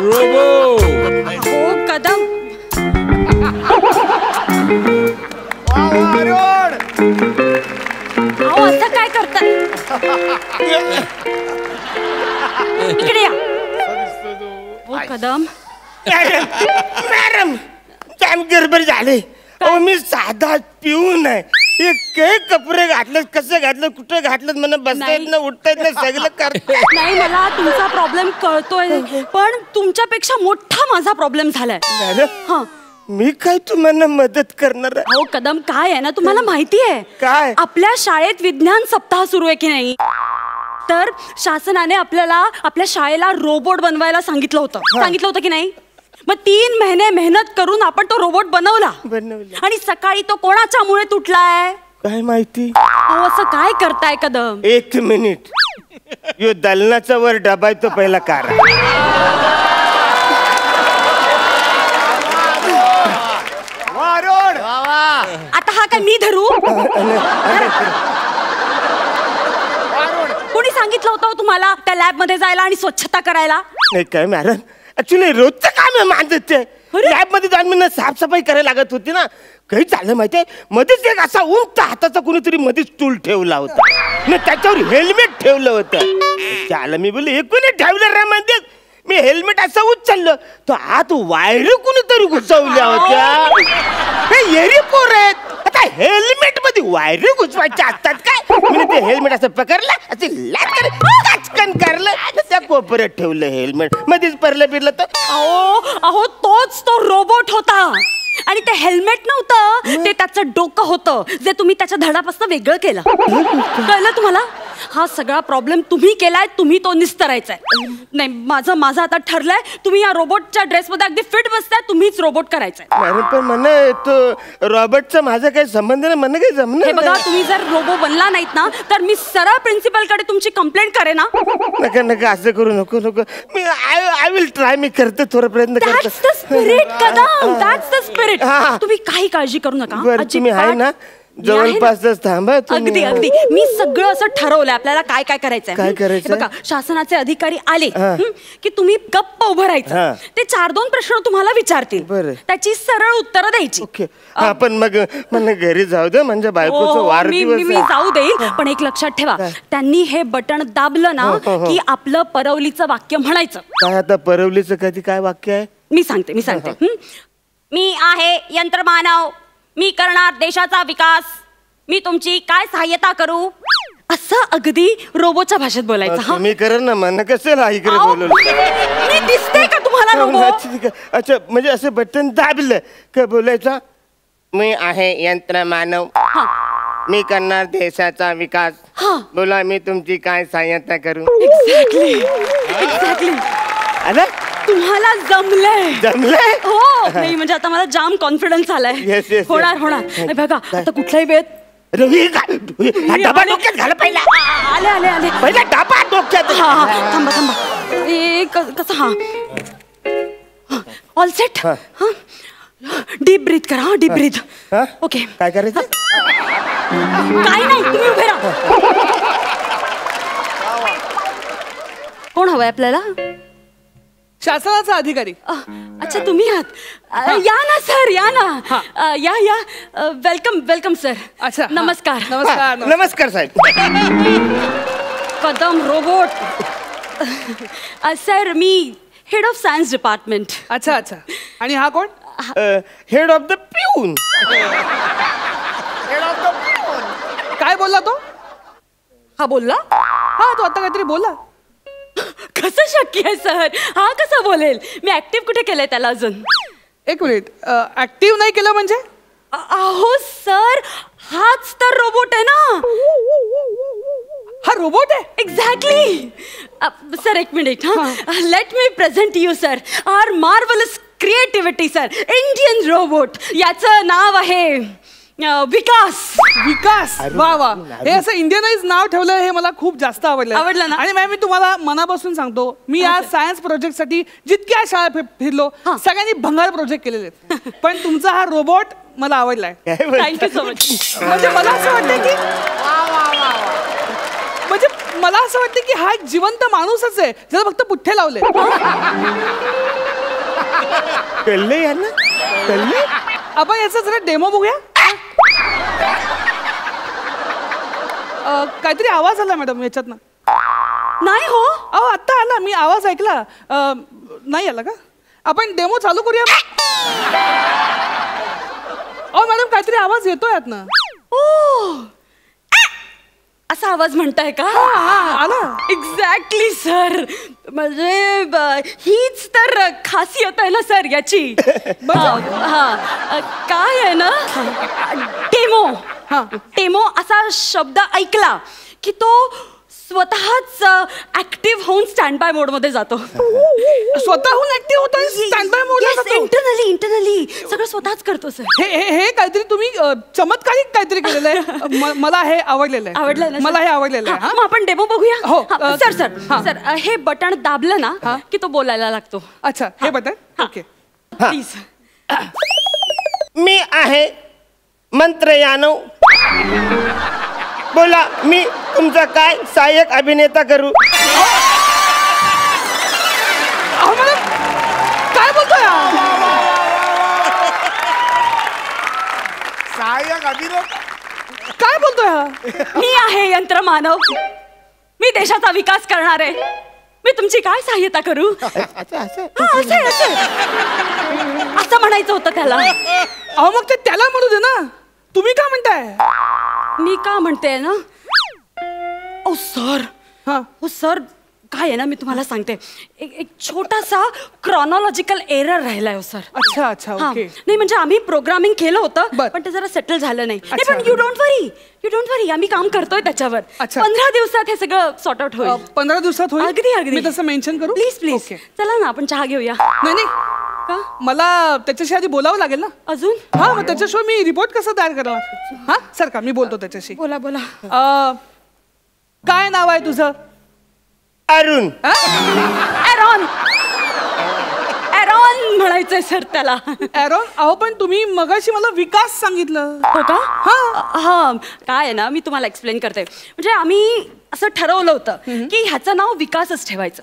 Robot हो कदम. अहो असं काय करताय? इकडे या. हो कदम. मॅडम काम गडबड झाले. अहो मी साधा पिऊन आहे. हे कपडे घातलेत, कसे घातले, कुठे घातलेत, मला बसता येत ना, उठता येत ना, सगळं करतो. नाही मला तुमचा प्रॉब्लेम कळतोय पण तुमच्यापेक्षा मोठा माझा प्रॉब्लेम झालाय. हा मी काय तुम्हाला मदत करणार? हो कदम काय आहे ना तुम्हाला माहिती आहे काय? आपल्या शाळेत विज्ञान सप्ताह सुरू आहे की नाही. तर शासनाने आपल्याला आपल्या शाळेला रोबोट बनवायला सांगितलं होतं की नाही. मग 3 महिने मेहनत करून आपण तो रोबोट बनवला आणि सकाळी तो कोणाच्या मुळे तुटलाय काय माहिती. अहो असं काय करताय कदम. 1 मिनिट. यो दलनाचा वर डबा आहे तो पहिला कार. आता हा काय मी धरू. कोणी सांगितलं होतं तुम्हाला त्या लॅब मध्ये जायला आणि स्वच्छता करायला. नाही काय मॅडम ऍक्च्युली रोजचं काम आहे माझं ते. लॅब मध्ये जाऊन मी साफसफाई करायला लागत होती ना. काही झालं माहितीये मध्येच एक असा उंच हाताचा कोणीतरी मध्येच टूल ठेवला होता ना त्याच्यावर हेल्मेट ठेवलं होतं. त्याला मी बोलले हे कोणी ठेवलं रे म्हणजे मी हेल्मेट असं उचललं तो आत वायर कोणीतरी घुसवल्या होत्या. हे येरी पोर आहेत आता हेल्मेट मध्ये वायर घुसवायच्या असतात काय. मी ते हेल्मेट असं पकडलं असे लाचकन करलं त्या कोपऱ्यात ठेवलं हेल्मेट मध्येच परलं बिरलं तर. अहो तोच तो रोबोट होता आणि ते हेल्मेट नव्हतं ते त्याचं डोकं होतं जे तुम्ही त्याच्या धडापासून वेगळं केलं. कळलं तुम्हाला. हा सगळा प्रॉब्लेम तुम्ही केलाय तुम्ही तो निस्तरायचाय. नाही माझं आता ठरलंय तुम्ही या रोबोटच्या ड्रेसमध्ये अगदी फिट बसताय तुम्हीच रोबोट करायचंय. मॅडम पण म्हणा तो रॉबर्टचा माझा काही संबंध नाही म्हणणं काही जमणार. हे बघा तुम्ही जर रोबो बनला नाहीत ना तर मी सरळ प्रिन्सिपल कडे तुमची कंप्लेंट करेन ना. नका नका असं करू नको मी आय विल ट्राय. मी करते थोडा प्रयत्न करते. That's the spirit Kadam. That's the spirit. तुम्ही काही काळजी करू नका. तुम्ही आहे ना जवळपासच थांबा. अगदी अगदी मी सगळं असं ठरवलंय आपल्याला काय काय करायचंय. काय करायचं बघा शासनाचे अधिकारी आले की तुम्ही गप्प उभं राहायचं. ते 4-2 प्रश्न तुम्हाला विचारतील त्याची सरळ उत्तरं द्यायची. ओके आपण मग मला घरी जाऊ दे म्हणजे बायकोचं वाढदिवस. मी जाऊ देईल पण एक लक्षात ठेवा त्यांनी हे बटन दाबलं ना की आपलं परवलीचं वाक्य म्हणायचं. काय आता परवलीचं कधी काय वाक्य आहे मी सांगते. मी आहे यंत्रमानव मी करणार देशाचा विकास मी तुमची काय सहाय्यता करू असं अगदी रोबोच्या भाषेत बोलायचं. मी करेन ना मन कसं इकडे बोलवलं. मी दिसते का तुम्हाला रोबो. अच्छा म्हणजे असं बटन दाबलं का बोलायचं. मी आहे यंत्रमानव मी करणार देशाचा विकास बोला मी तुमची काय सहाय्यता करू. एक्झॅक्टली अरे तुम्हाला जमलंय. हो नाही म्हणजे आता मला जाम कॉन्फिडन्स आलाय. होणार बघा आता कुठलाही वेळ डबा डोक्यात घाल पहिला. आले पहिला डबा डोक्यात. थांबा कसं ऑल सेट. डीप ब्रीथ करा डीप ब्रीथ. ओके काय करायचं काय नाही तुम्ही उभे राहा. कोण हवंय आपल्याला. शासनाचा अधिकारी. अच्छा तुम्ही आहात. या ना सर या ना या वेलकम सर. अच्छा नमस्कार. नमस्कार साहेब. कदम रोबोट. सर मी हेड ऑफ सायन्स डिपार्टमेंट. अच्छा आणि हा कोण. हेड ऑफ द पिऊन. काय बोलला तो. हा बोलला. हा तो आता काहीतरी बोलला. कसं शक्य आहे सर हा कसा बोलेल. मी ऍक्टिव्ह कुठे केलंय त्याला अजून. एक मिनिट ऍक्टिव्ह नाही केलं म्हणजे. अहो सर हाच तर रोबोट आहे ना. हा रोबोट आहे. एक्झॅक्टली. सर एक minute let me present you sir our marvellous creativity sir Indian robot. याचं नाव आहे विकास. वा हे असं इंडियनाइज नाव ठेवलं हे मला खूप जास्त आवडलं ना. आणि मॅम मी तुम्हाला मनापासून सांगतो मी या सायन्स प्रोजेक्ट साठी जितक्या शाळा फिरलो सगळ्यांनी भंगार प्रोजेक्ट केलेले आहेत पण तुमचा हा रोबोट मला आवडलाय. Thank you so much. म्हणजे मला असं वाटतं की म्हणजे मला असं वाटतं की हा एक जिवंत माणूसच आहे ज्याला फक्त पुठ्ठे लावले. कळलं यांना, कळलं. आपण याचा जरा डेमो बघूया. काहीतरी आवाज आला मॅडम याच्यातनं. नाही हो. अहो आत्ता आला, मी आवाज ऐकला. नाही आला का? आपण डेमो चालू करूया. अहो मॅडम काहीतरी आवाज येतोय यातनं. असा आवाज म्हणताय का? आला. Exactly sir. म्हणजे हीच तर खासियत आहे ना सर याची. काय आहे ना, डेमो. डेमो असा शब्द ऐकला की तो स्वतःच ऍक्टिव्ह होऊन स्टँड बाय मोड मध्ये जातो. स्वतःहून ऍक्टिव्ह होतो स्टँड बाय मोड मध्ये जातो. इंटरनली सगळं स्वतःच करतो सर. हे काहीतरी तुम्ही चमत्कारिक काहीतरी केलेलं आहे. मला हे आवडलेलं आहे. आवडलं ना? मला हे आवडलेलं आहे. मग आपण डेमो बघूया. हो. सर सर सर हे बटन दाबलं ना की तो बोलायला लागतो. अच्छा, हे बटन. Okay please. मी आहे मंत्र यानव. बोला, मी तुमचा काय सहाय्यक अभिनेता करू? काय बोलतोय? सहाय्यक अभिनेता काय बोलतोय? मी आहे यंत्रमानव. मी देशाचा विकास करणार आहे. मी तुमची काय सहाय्यता करू? असं म्हणायचं होतं त्याला. अहो मग ते त्याला म्हणू दे ना. तुम्ही काय म्हणताय? मी का म्हणते ना, ओ सर. हो सर, काय आहे ना, मी तुम्हाला सांगते. एक छोटासा क्रॉनॉलॉजिकल एरर राहिलाय हो सर. अच्छा अच्छा, ओके. नाही म्हणजे आम्ही प्रोग्रामिंग केलं होतं बर. पण ते जरा सेटल झालं नाही. पण यू डोंट वरी आम्ही काम करतोय त्याच्यावर. 15 दिवसात हे सगळं सॉर्ट आउट होईल. 15 दिवसात होईल? अगदी अगदी. मी तसं मेन्शन करू? प्लीज. ओके. चला ना आपण चहा घेऊया. नाही का? मला त्याच्याशी आधी बोलावं लागेल ना. अजून? मग त्याच्याशिवाय मी रिपोर्ट कसा तयार करणार? सर का मी बोलतो त्याच्याशी. बोला. काय नाव आहे तुझं? अरुण. एरॉन म्हणायचंय सर त्याला. एरॉन? अहो पण तुम्ही मगाशी मला विकास सांगितलं. हो का? हा काय आहे ना, मी तुम्हाला एक्सप्लेन करते. म्हणजे आम्ही असं ठरवलं होतं की ह्याचं नाव विकासच ठेवायचं.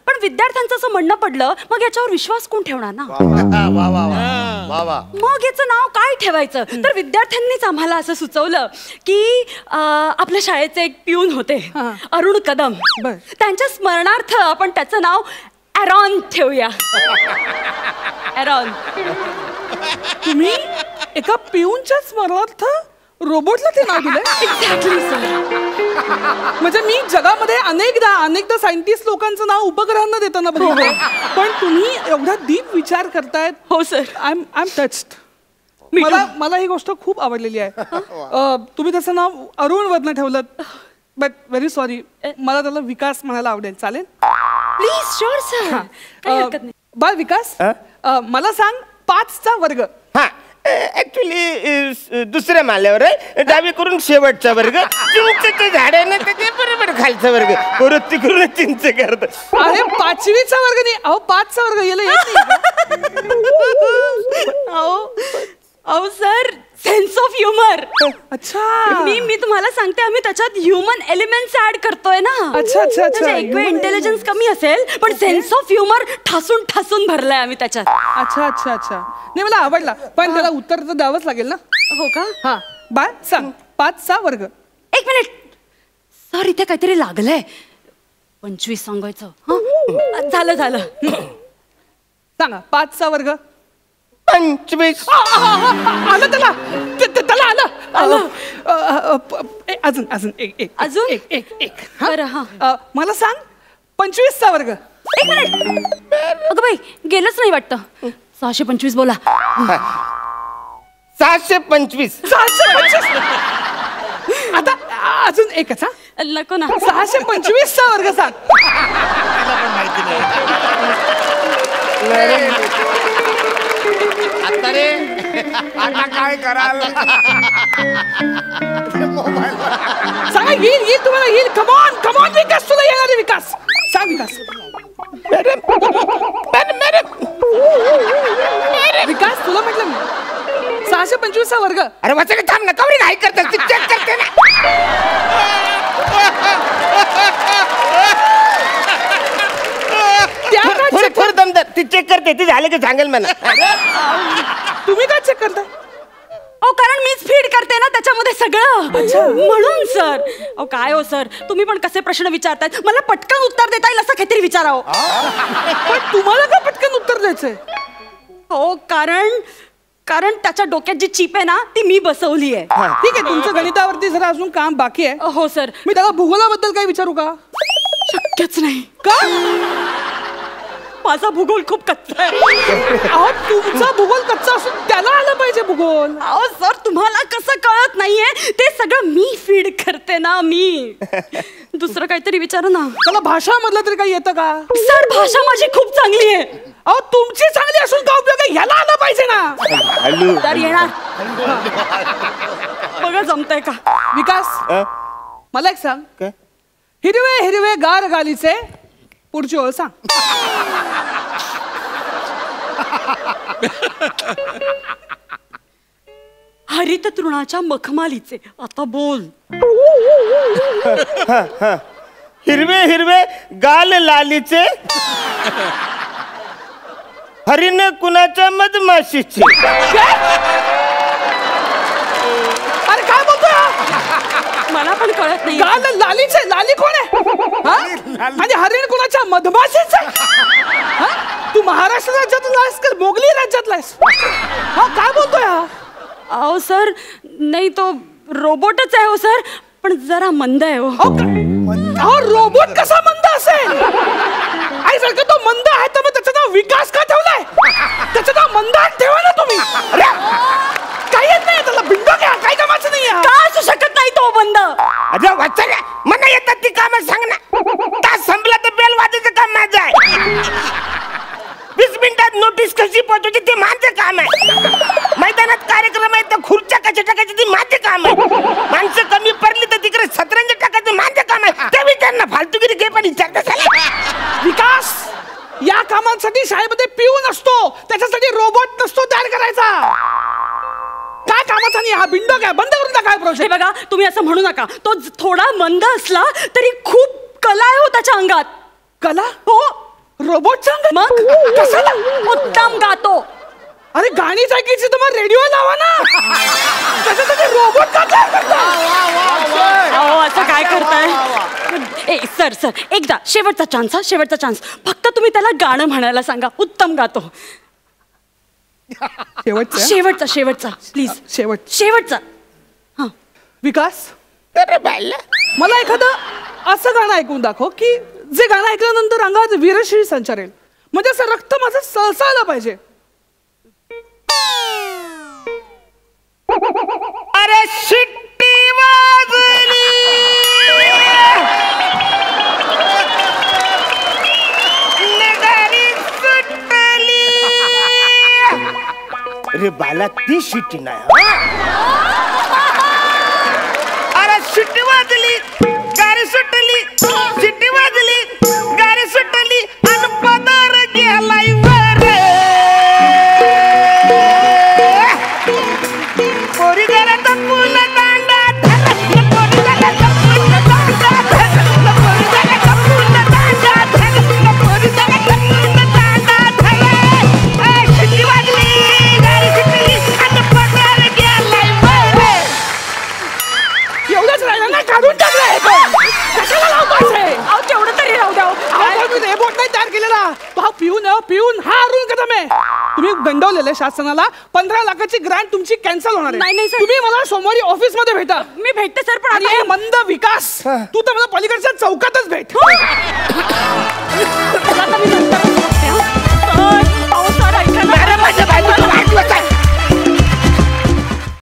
पण विद्यार्थ्यांचं असं म्हणणं पडलं, मग याच्यावर विश्वास कोण ठेवणार ना. मग याचं नाव काय ठेवायचं? तर विद्यार्थ्यांनीच आम्हाला असं सुचवलं की आपल्या शाळेचे एक पिऊन होते अरुण कदम. त्यांच्या स्मरणार्थ आपण त्याचं नाव एरॉन ठेवूया. एरॉन. तुम्ही एका पिऊनच्या स्मरणार्थ रोबोटला ते नाव दिलंय? Exactly sir. म्हणजे मी जगामध्ये अनेकदा सायंटिस्ट लोकांचं नाव उपग्रहांना देताना बघितलं, पण तुम्ही एवढा डीप विचार करतायत. हो सर. I am touched. मला ही गोष्ट खूप आवडलेली आहे. तुम्ही त्याचं नाव अरुण वरनं ठेवलं, बट व्हेरी सॉरी. मला त्याला विकास म्हणायला आवडेल. चालेल? प्लीज. Sure sir. काही हरकत नाही. बाळ विकास, मला सांग 5चा वर्ग. ऍक्च्युली दुसऱ्या माल्यावर आहे, डावीकडून शेवटचा वर्ग. चिंचेचे झाड आहे ना, त्याच्या बरोबर खालचा वर्ग. परत तिकडून चिंच करत. अरे 5वीचा वर्ग नाही. अहो 5चा वर्ग येत अहो सर, सेन्स ऑफ ह्युमर. अच्छा. मी तुम्हाला सांगते, आम्ही त्याच्यात ह्युमन एलिमेंट्स ऍड करतोय ना. अच्छा. एक वेळ इंटेलिजन्स कमी असेल पण सेन्स ऑफ ह्युमर ठासून भरलाय आम्ही त्याच्यात. अच्छा. नाही मला आवडला, पण त्याला उत्तर तर द्यावंच लागेल ना. हो का? बाळ सांग 5चा वर्ग. एक मिनिट सर, इथे काहीतरी लागलंय. 25 सांगायचं. झालं. सांगा 5चा वर्ग. 25. आलं त्याला आलं. अजून एक. मला सांग 25चा वर्ग. एक मिनिट. अगं बाई, गेलंच नाही वाटतं. 625 बोला. 725. आता अजून एकच. नको ना. 625चा वर्ग सांग. आता काय कराल? सांगा. येईल तुम्हाला येईल. कमॉन विकास, तुला येणार आहे विकास. सांग विकास. विकास तुला म्हटलं मी 625चा वर्ग. अरे वाचा थांब ना, कवरी घाई करतात. चेक करते ना. ती चेक करते, ती झालं की सांगेल मला. तुम्ही काय चेक करताय? अहो कारण मीच फीड करते ना त्याच्यामध्ये सगळं, म्हणून सर. अहो काय हो सर, तुम्ही पण कसे प्रश्न विचारतायत, मला पटकन उत्तर देता येईल असं काहीतरी विचारावं. पण तुम्हाला का पटकन उत्तर द्यायचंय? हो कारण त्याच्या डोक्यात जी चिप आहे ना ती मी बसवली आहे. ठीक आहे, तुमचं गणितावरती जरा अजून काम बाकी आहे. हो सर. मी त्याला भूगोलाबद्दल काही विचारू का? शक्यच नाही. का? माझा भूगोल खूप कच्चा आहे. अहो तुमचा भूगोल कच्चा असून त्याला आलं पाहिजे भूगोल. अहो सर तुम्हाला कसं कळत नाहीये, ते सगळं मी फीड करते ना मी. दुसरं काहीतरी विचारा ना. त्याला भाषा मधलं तरी काही येतं का? सर भाषा माझी खूप चांगली आहे. अहो तुमची चांगली असून का उपयोग आहे? ह्याला आलं पाहिजे ना. तर येणार बघा जमतंय का. विकास मला एक सांग, काय? हिरवे हिरवे गार गालीचे पुढची ओळ सांग. हरित तृणाच्या मखमालीचे. आता बोल. हिरवे हिरवे गाल लालीचे, हरिण कुणाच्या मधमाशीचे. अरे काय बोलतोय? मला पण कळत नाही. गाल लालीचे, लाली कोण आहे? हा? आणि हरिण कुणाच्या मधमाशीचे? हा? तू महाराष्ट्र राज्यातला आहेस का मोगली राज्यातला आहेस? हा काय बोलतोय हा? अहो सर नाही तो रोबोटच आहे हो सर, पण जरा मंद आहे हो. अहो रोबोट कसा मंद असेल? आई जर का तो मंद आहे तर मग त्याचं नाव विकास का ठेवलाय? त्याचं नाव मंदार ठेवा ना तुम्ही. काही येत नाही त्याला, बिंडो घ्या, काही कामाचं नाही. का असू शकत नाही तो बंद? अरे वाचा ना, मला येतात ती कामं सांग ना. तास संपला तर बेल वाजायचं काम माझं आहे. 20 मिनिटात नोटीस कशी पोहोचवते ते माझं काम आहे. मैदानात कार्यक्रम आहे तर खुर्च्या कशा टाकायची ती माझं काम आहे. माणसं कमी पडली तर तिकडे सतरंज टाकायचं माझं काम आहे. ते त्यांना फालतूगिरी घे पण विचारता. विकास या कामांसाठी शाळेमध्ये पिऊन असतो, त्याच्यासाठी रोबोट नसतो तयार करायचा. काय कामाचा नाही हा? बिंडो काय बंद करून टाका प्रोजेक्ट. बघा तुम्ही असं म्हणू नका. तो थोडा मंद असला तरी खूप कला आहे हो त्याच्या अंगात. कला? हो. रोबोटच्या अंगात? मग कशाला? उत्तम गातो. अरे गाणी ऐकायची तर मग रेडिओ लावा ना. त्याच्यासाठी रोबोट का तयार करता? अहो असं काय करताय? सर एकदा शेवटचा चान्स हा, शेवटचा चान्स. फक्त तुम्ही त्याला गाणं म्हणायला सांगा. उत्तम गातो. शेवटचा प्लीज. शेवटचा. हा विकास अरे बायला, मला एखादं असं गाणं ऐकून दाखव की जे गाणं ऐकल्यानंतर अंगात वीरश्री संचारेल, म्हणजे असं रक्त माझं सळसळलं पाहिजे. अरे शिट्टी वाजली, नगारी सुटली. अरे बाला ती शिट्टी नाही. अरे शिट्टी वाजली, गाडी सुटली. शिट्टी वाजली, गाडी सुटली आणि पदार गेलाय वर. पोरी घरात फुल दांडा धर, पोरी घरात फुल दांडा धर, पोरी घरात फुल दांडा धर, पोरी घरात फुल दांडा धर. शिट्टी वाजली, गाडी सुटली आणि पदार गेलाय वर. एवढंच राहिलं ना, काढून टाकलंय. कशाला लावतोस हे? अहो तेवढं तरी राहू द्या. रोबोट नाही तयार केलेला तो. हा पिऊन हा अरुण कदम आहे. तुम्ही गंडवलेलं शासनाला 15 लाखाची ग्रँट तुमची कॅन्सल होणार आहे. नाही, सर. तुम्ही मला सोमवारी ऑफिस मध्ये भेटा. मी भेटते सर, पण आणि हे मंद विकास तू तर मला पलीकडच्या चौकातच भेट. आता मी